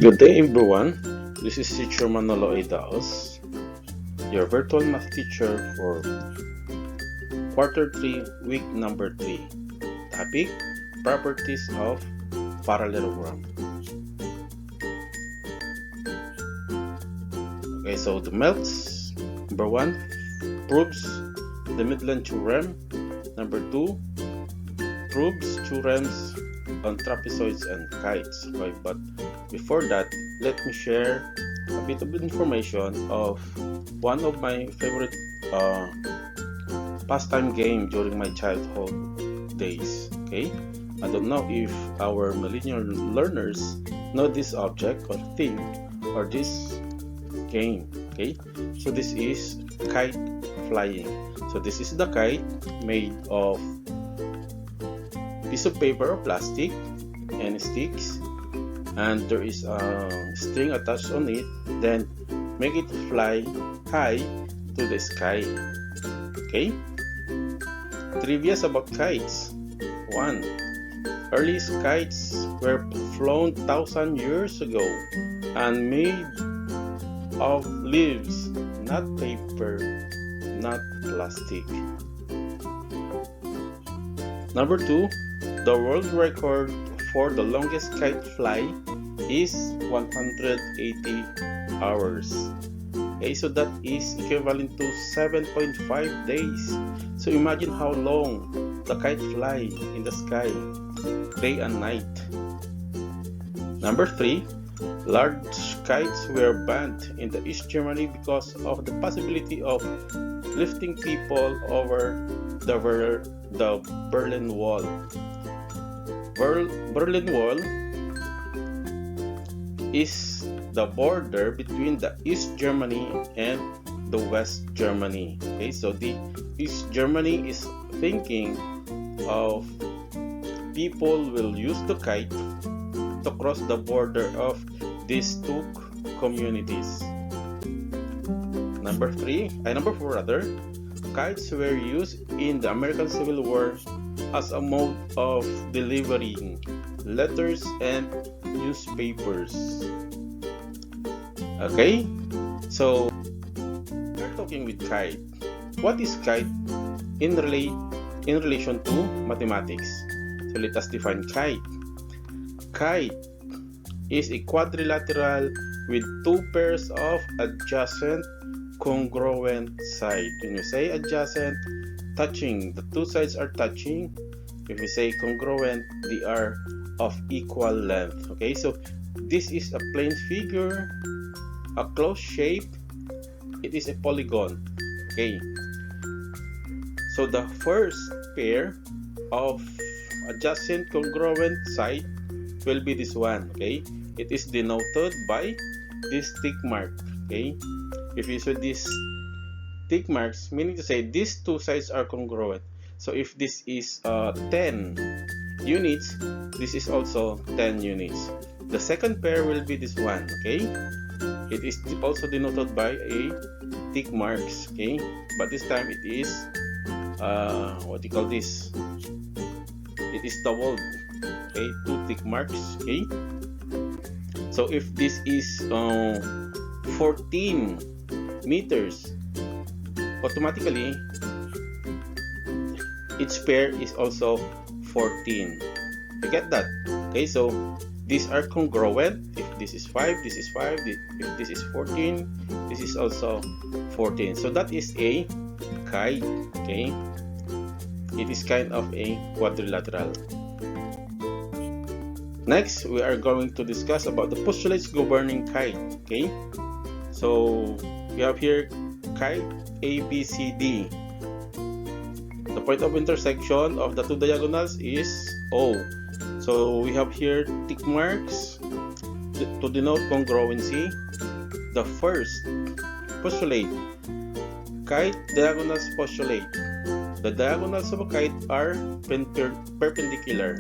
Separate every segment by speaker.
Speaker 1: Good day everyone, this is teacher Manolo Idaos, your virtual math teacher for quarter 3, week number 3. Topic, properties of parallelogram. Okay, so the MELTS, number 1, proves the Midland theorem. Number 2, proves theorems on trapezoids and kites. Okay, but before that, let me share a bit of information of one of my favorite pastime game during my childhood days. Okay, I don't know if our millennial learners know this object or thing or this game. Okay, so this is kite flying. So this is the kite made of piece of paper or plastic and sticks, and there is a string attached on it, then make it fly high to the sky. Okay, trivias about kites. 1. Earliest kites were flown 1,000 years ago and made of leaves, not paper, not plastic. Number 2, the world record for the longest kite fly is 180 hours. Okay, so that is equivalent to 7.5 days. So imagine how long the kite fly in the sky, day and night. Number 3, large kites were banned in the East Germany because of the possibility of lifting people over the Berlin Wall. Berlin Wall is the border between the East Germany and the West Germany. Okay, so the East Germany is thinking of people will use the kite to cross the border of these two communities. Number 4 rather, kites were used in the American Civil War as a mode of delivering letters and newspapers. Okay, so we're talking with kite. What is kite in relation to mathematics? So let us define kite. Kite is a quadrilateral with two pairs of adjacent congruent sides. When we say adjacent, touching, the two sides are touching. If we say congruent, they are of equal length. Okay, so this is a plane figure, a closed shape, it is a polygon. Okay, so the first pair of adjacent congruent side will be this one. Okay, it is denoted by this tick mark. Okay, if you see this tick marks, meaning to say these two sides are congruent. So if this is 10 units, this is also 10 units. The second pair will be this one. Okay, it is also denoted by a tick marks. Okay, but this time it is what do you call this? It is doubled. Okay, two tick marks. Okay, so if this is 14 meters, automatically each pair is also 14. You get that? Okay, so these are congruent. If this is 5, this is 5. If this is 14, this is also 14. So that is a kite. Okay, it is kind of a quadrilateral. Next, we are going to discuss about the postulates governing kite. Okay, so we have here kite ABCD. The point of intersection of the two diagonals is O. So we have here tick marks to denote congruency. The first postulate, kite diagonals postulate. The diagonals of a kite are perpendicular.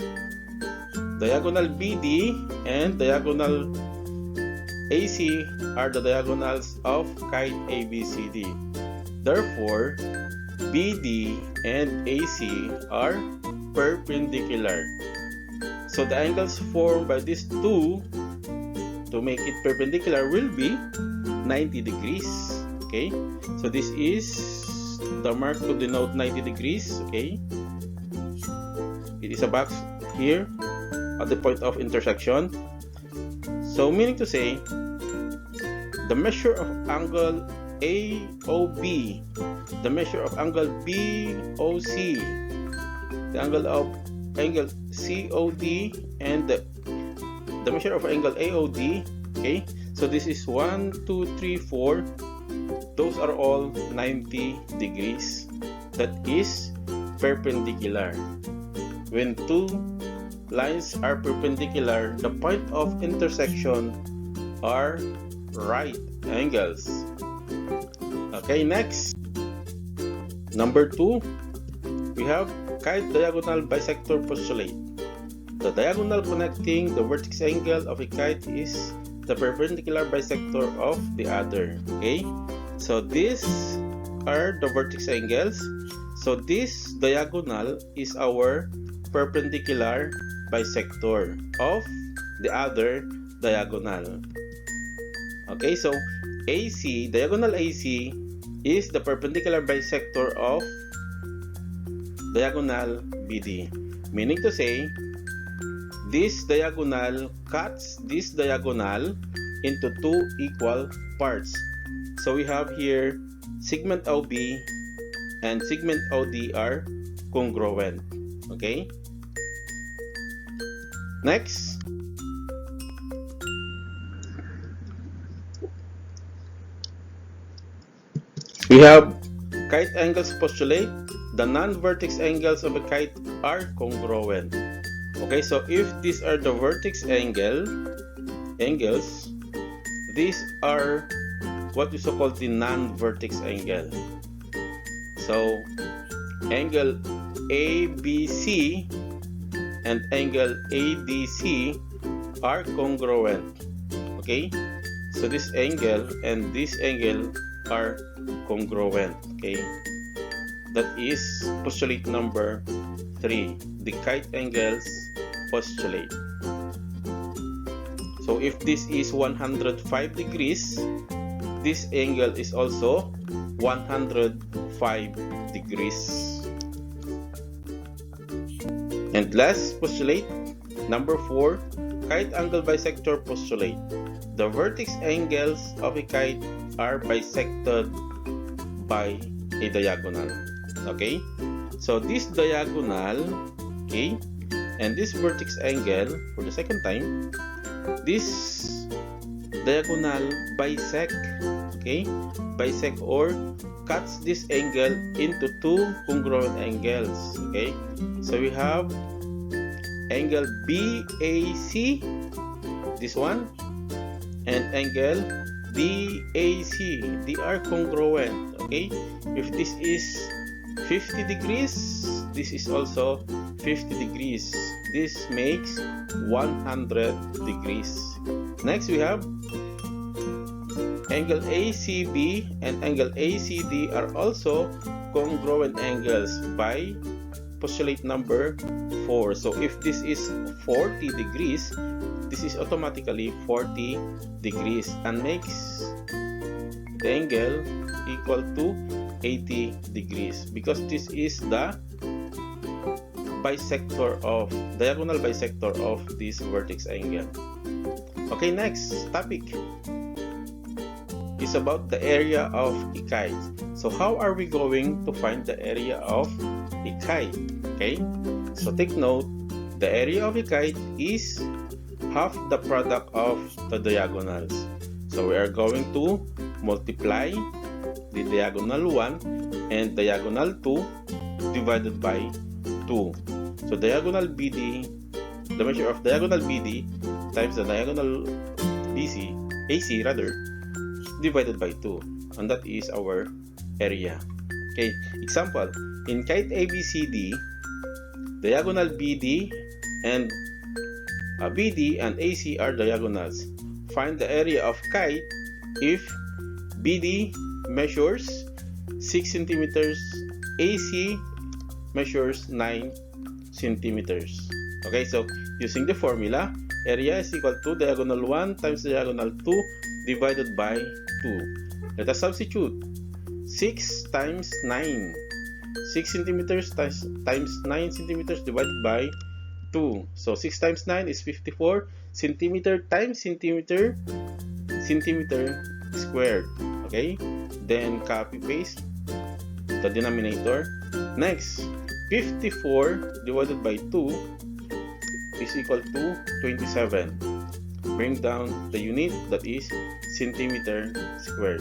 Speaker 1: Diagonal BD and diagonal AC are the diagonals of kite ABCD. Therefore, BD and AC are perpendicular. So the angles formed by these two to make it perpendicular will be 90 degrees. Okay, so this is the mark to denote 90 degrees. Okay, it is a box here at the point of intersection. So meaning to say, the measure of angle AOB, the measure of angle BOC, the angle COD, and the measure of angle AOD. Okay, so this is 1, 2, 3, 4. Those are all 90 degrees. That is perpendicular. When two lines are perpendicular, the point of intersection are right angles. Okay, next. Number 2, we have kite diagonal bisector postulate. The diagonal connecting the vertex angle of a kite is the perpendicular bisector of the other. Okay, so these are the vertex angles. So this diagonal is our perpendicular bisector of the other diagonal. Okay, so AC, diagonal AC, is the perpendicular bisector of diagonal BD. Meaning to say, this diagonal cuts this diagonal into two equal parts. So we have here segment OB and segment OD are congruent. Okay? Next, we have kite angles postulate. The non-vertex angles of a kite are congruent. Okay, so if these are the vertex angles, these are what is so called the non-vertex angle. So angle ABC and angle ADC are congruent. Okay, so this angle and this angle are congruent. Okay, that is postulate number 3, the kite angles postulate. So if this is 105 degrees, this angle is also 105 degrees. And last postulate, number 4, kite angle bisector postulate. The vertex angles of a kite are bisected by a diagonal. Okay, so this diagonal, okay, and this vertex angle, for the second time, this diagonal bisect, okay, bisect or cuts this angle into two congruent angles. Okay, so we have angle BAC, this one, and angle BAC. They are congruent. Okay, if this is 50 degrees, this is also 50 degrees. This makes 100 degrees. Next, we have angle ACB and angle ACD are also congruent angles by postulate number 4. So if this is 40 degrees, this is automatically 40 degrees and makes the angle equal to 80 degrees because this is the diagonal bisector of this vertex angle. Okay, next topic is about the area of a kite. So how are we going to find the area of a kite? Okay, so take note, the area of a kite is half the product of the diagonals. So we are going to multiply the diagonal 1 and diagonal 2 divided by 2. So diagonal BD, the measure of diagonal BD times the diagonal AC rather, divided by 2, and that is our area. Okay, example, in kite ABCD, diagonal BD and AC are diagonals. Find the area of kite if BD measures 6 centimeters, AC measures 9 centimeters. Okay, so using the formula, area is equal to diagonal 1 times diagonal 2 divided by 2. Let us substitute. 6 times 9. 6 centimeters times 9 centimeters divided by 2. So 6 times 9 is 54 centimeter times centimeter squared. Okay? Then copy paste the denominator. Next, 54 divided by 2 is equal to 27. Bring down the unit, that is centimeter squared.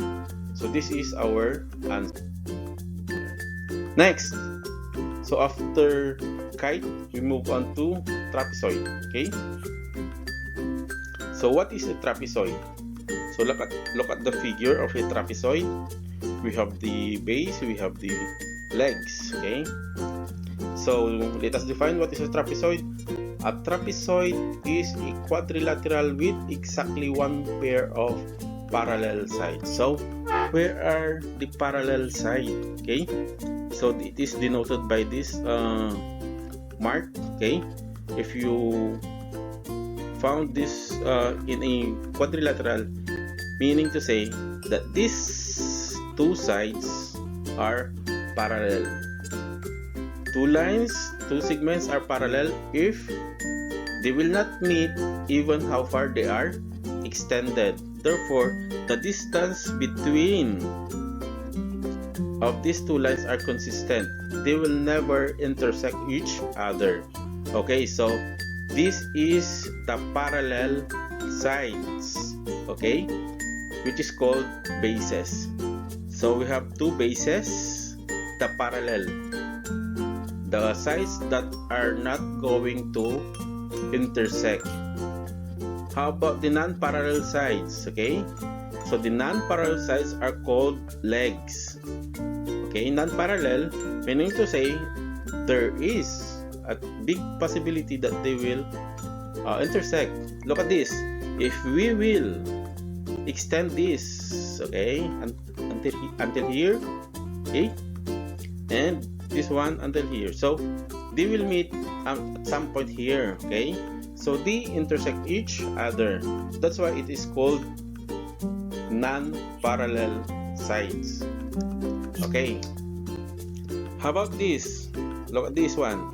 Speaker 1: So this is our answer. Next, so after kite, we move on to trapezoid. Okay. So what is a trapezoid? So look at the figure of a trapezoid. We have the base, we have the legs. Okay. So let us define what is a trapezoid. A trapezoid is a quadrilateral with exactly one pair of parallel sides. So where are the parallel sides? Okay, so it is denoted by this mark. Okay, if you found this in a quadrilateral, meaning to say that these two sides are parallel. Two lines, two segments are parallel if they will not meet even how far they are extended. Therefore, the distance between of these two lines are consistent. They will never intersect each other. Okay, so this is the parallel sides, okay, which is called bases. So we have two bases, the parallel, the sides that are not going to intersect. How about the non-parallel sides? Okay, so the non-parallel sides are called legs. Okay, non-parallel meaning to say there is a big possibility that they will intersect. Look at this. If we will extend this, okay, until here, okay, and this one until here, so they will meet at some point here. Okay, so they intersect each other. That's why it is called non-parallel sides. Okay, how about this? Look at this one.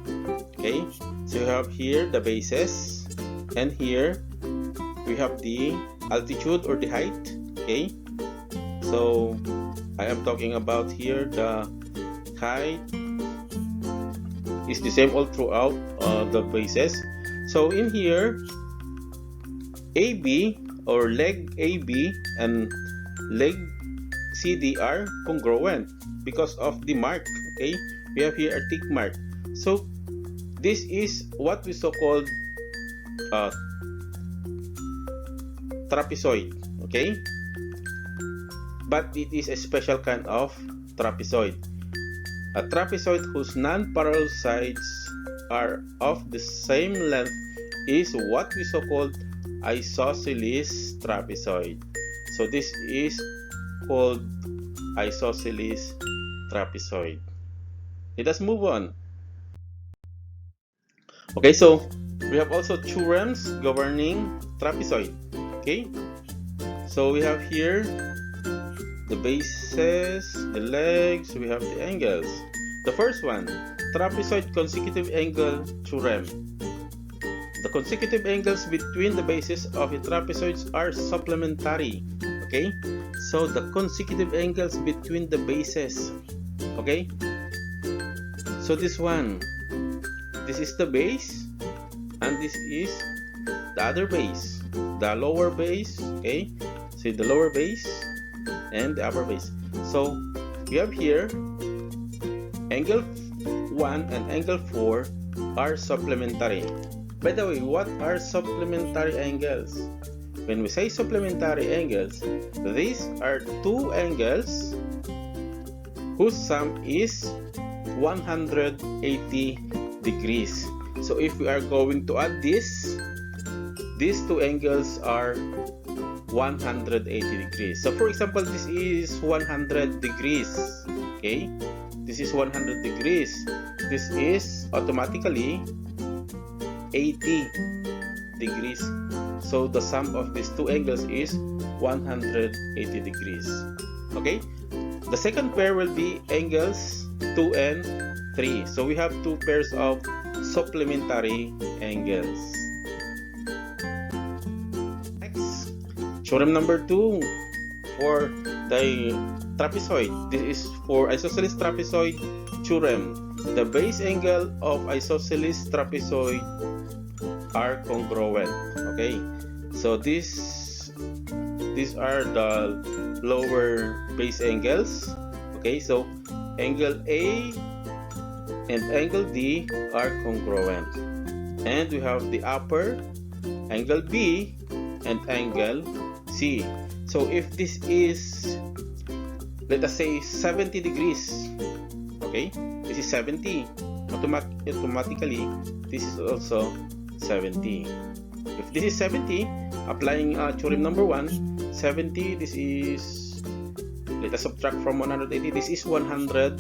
Speaker 1: Okay, so you have here the bases, and here we have the altitude or the height. Okay, so I am talking about here the height is the same all throughout the bases. So in here, AB or leg AB and leg CD are congruent because of the mark. Okay, we have here a tick mark. So this is what we so called trapezoid. Okay, but it is a special kind of trapezoid. A trapezoid whose non-parallel sides are of the same length is what we so called isosceles trapezoid. So this is called isosceles trapezoid. Let us move on. Okay, so we have also theorems governing trapezoid. Okay, so we have here the bases, the legs, we have the angles. The first one, trapezoid consecutive angle theorem. The consecutive angles between the bases of a trapezoid are supplementary. Okay, so the consecutive angles between the bases. Okay, so this one, this is the base, and this is the other base, the lower base. Okay, so the lower base and the upper base. So we have here angle 1 and angle 4 are supplementary. By the way, what are supplementary angles? When we say supplementary angles, these are two angles whose sum is 180 degrees. So if we are going to add this, these two angles are 180 degrees. So for example, this is 100 degrees. Okay, this is 100 degrees. This is automatically 80 degrees. So the sum of these two angles is 180 degrees. Okay? The second pair will be angles 2 and 3. So we have two pairs of supplementary angles. Next, theorem number 2 for the trapezoid. This is for isosceles trapezoid theorem. The base angle of isosceles trapezoid are congruent. Okay, so these are the lower base angles. Okay, so angle A and angle D are congruent, and we have the upper angle B and angle C. So if this is, let us say, 70 degrees, okay, this is 70, automatically this is also 70. If this is 70, applying theorem number 1, 70, this is, let us subtract from 180, this is 110.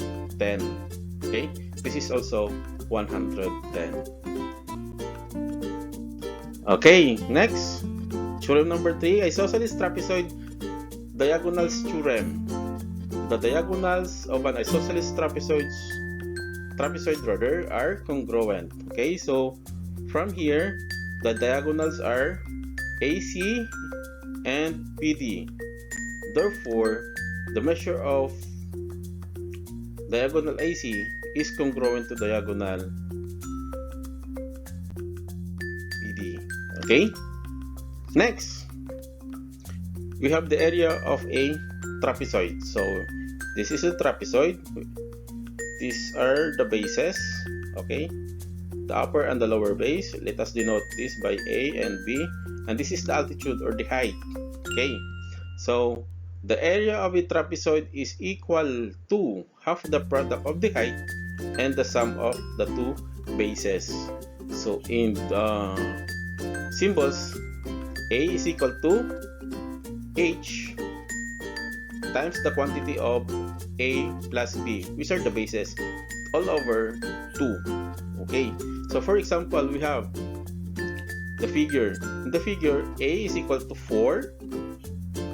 Speaker 1: Okay, this is also 110. Okay, next, theorem number 3, isosceles trapezoid diagonals theorem. The diagonals of an isosceles trapezoid rudder are congruent. Okay, so from here, the diagonals are AC and BD. Therefore, the measure of diagonal AC is congruent to diagonal BD. Okay? Next, we have the area of a trapezoid. So, this is a trapezoid. These are the bases. Okay? The upper and the lower base. Let us denote this by A and B. And this is the altitude or the height. Okay? So, the area of a trapezoid is equal to half the product of the height and the sum of the two bases. So, in the symbols, A is equal to H times the quantity of A plus B, which are the bases, all over 2. Okay, so for example, we have the figure. In the figure, A is equal to 4,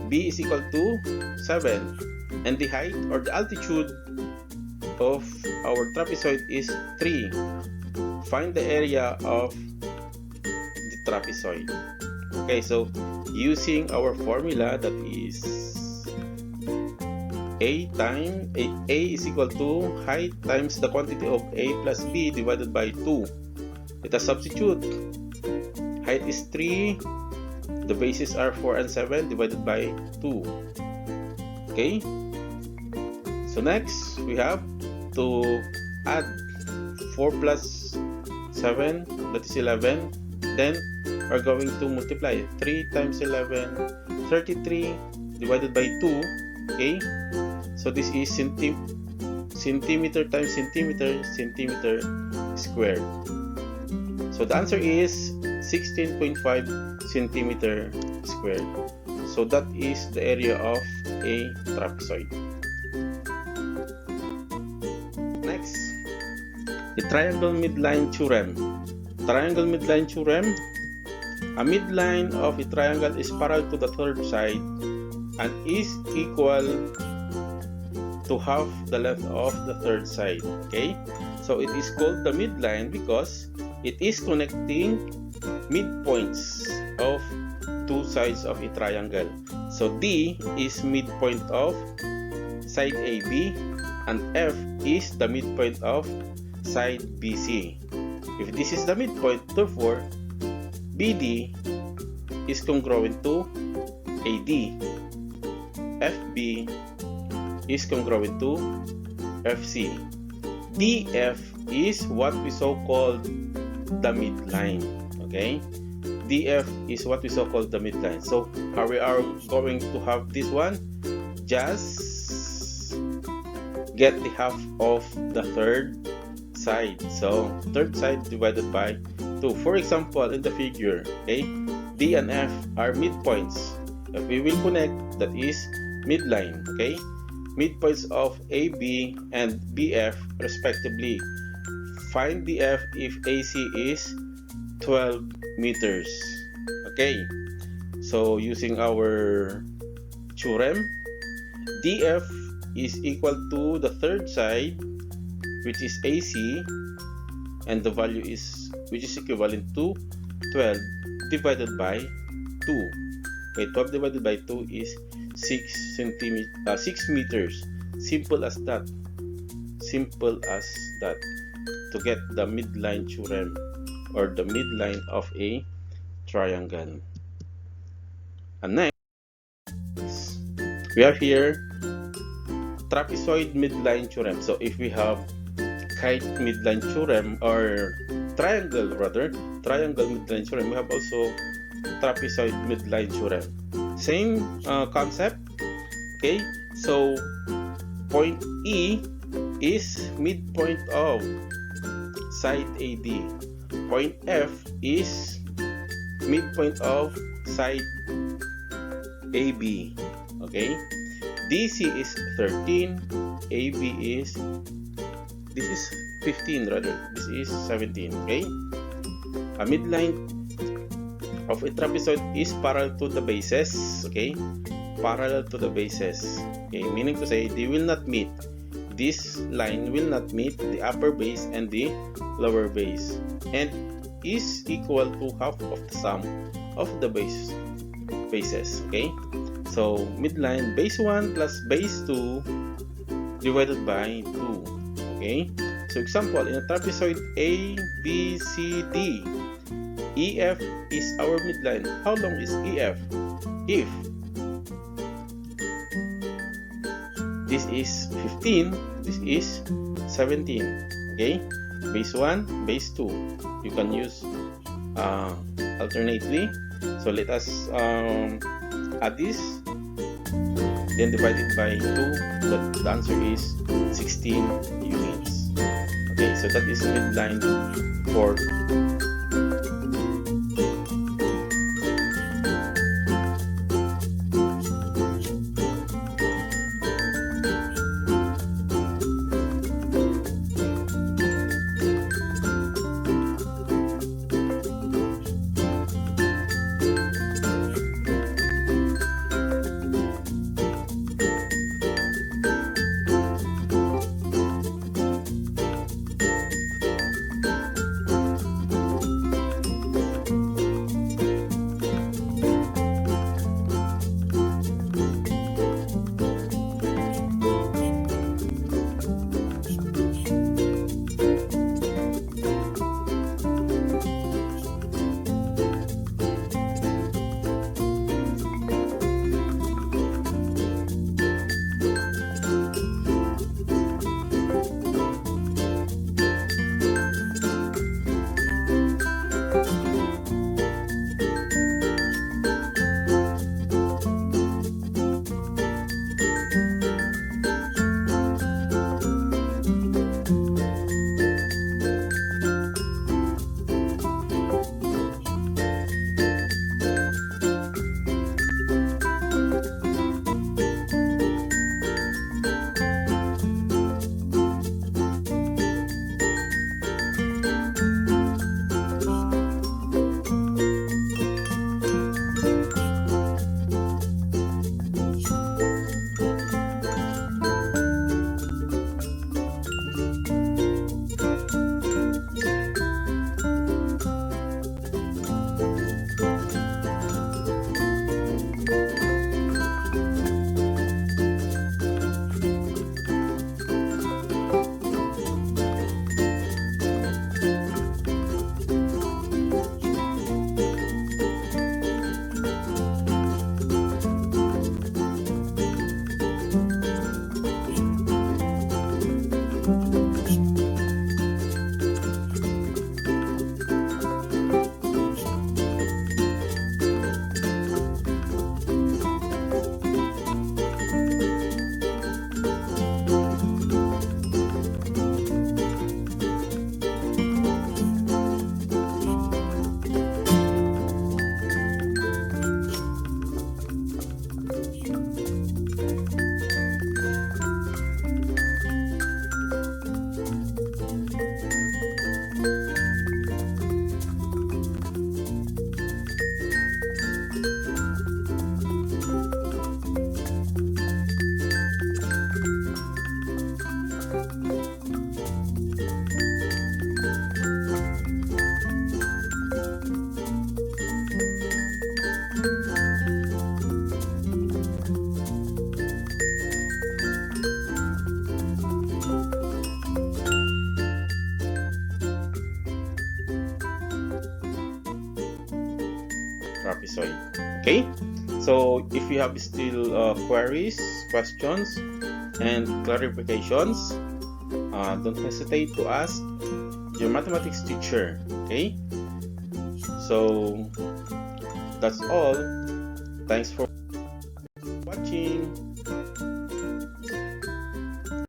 Speaker 1: B is equal to 7, and the height or the altitude of our trapezoid is 3. Find the area of the trapezoid. Okay, so using our formula, that is A is equal to height times the quantity of A plus B divided by 2. Let us substitute. Height is 3, the bases are 4 and 7 divided by 2. Okay, so next we have to add 4 plus 7, that is 11. Then we're going to multiply 3 times 11, 33 divided by 2. Okay, so this is centimeter times centimeter squared. So the answer is 16.5 centimeter squared. So that is the area of a trapezoid. Next, the triangle midline theorem. Triangle midline theorem. A midline of a triangle is parallel to the third side and is equal to half the length of the third side. Okay, so it is called the midline because it is connecting midpoints of two sides of a triangle. So D is midpoint of side AB and F is the midpoint of side BC. If this is the midpoint, therefore BD is congruent to AD. FB is congruent to FC. DF is what we so called the midline. Okay, DF is what we so called the midline. So how we are going to have this one? Just get the half of the third side. So third side divided by 2. For example, in the figure, okay, D and F are midpoints. If we will connect, that is midline. Okay, midpoints of AB and BF respectively. Find DF if AC is 12 meters. Okay, so using our theorem, DF is equal to the third side, which is AC, and the value is which is equivalent to 12 divided by 2. Okay, 12 divided by 2 is 6 meters. Simple as that. Simple as that. To get the midline theorem, or the midline of a triangle. And next, we have here trapezoid midline theorem. So if we have kite midline theorem, or triangle midline theorem, we have also trapezoid midline theorem. Same concept. Okay, so point E is midpoint of side AD. Point F is midpoint of side AB. Okay, DC is 13, AB is, this is 15 rather, this is 17. Okay, a midline of a trapezoid is parallel to the bases. Okay, parallel to the bases. Okay, meaning to say they will not meet. This line will not meet the upper base and the lower base, and is equal to half of the sum of the bases. Okay, so midline base 1 plus base 2 divided by 2. Okay, so example, in a trapezoid A, B, C, D, EF is our midline. How long is EF? If this is 15, this is 17. Okay, base 1, base 2. You can use alternately. So let us add this, then divide it by 2. The answer is 16 units. Okay, so that is midline for trapezoid. Okay, so if you have still queries, questions, and clarifications, don't hesitate to ask your mathematics teacher. Okay, so that's all. Thanks for watching.